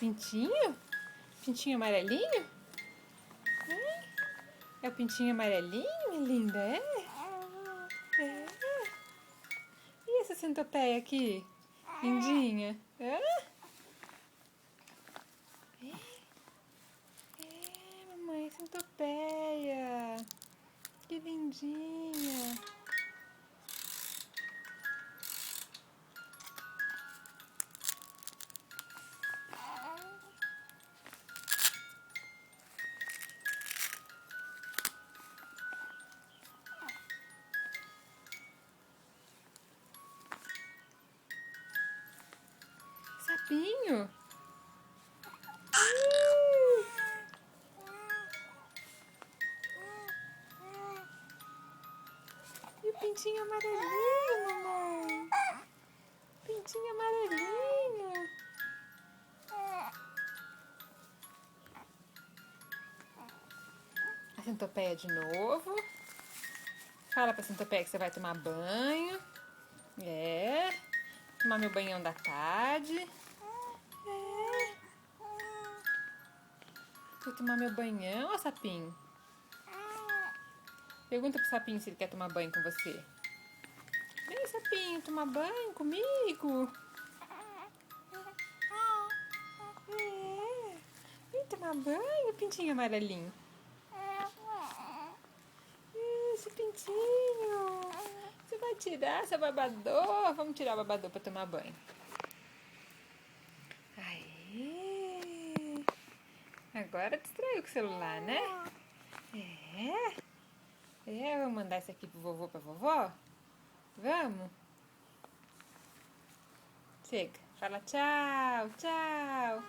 pintinho? Pintinho amarelinho? É o pintinho amarelinho, minha linda? É? É. E essa centopeia aqui? Lindinha? É? É, mamãe, centopeia. Que lindinha. Sapinho? E o pintinho amarelinho, mamãe? Pintinho amarelinho. A centopeia de novo. Fala pra centopeia que você vai tomar banho. É. Tomar meu banhão da tarde. É. Vou tomar meu banhão, ó, sapinho. Pergunta pro sapinho se ele quer tomar banho com você. Vem, sapinho, tomar banho comigo. É. Vem tomar banho, pintinho amarelinho. Esse pintinho. Você vai tirar seu babador? Vamos tirar o babador pra tomar banho. Aê. Agora distraiu com o celular, né? É. É, vamos mandar isso aqui pro vovô, pra vovó? Vamos? Chega. Fala tchau, tchau.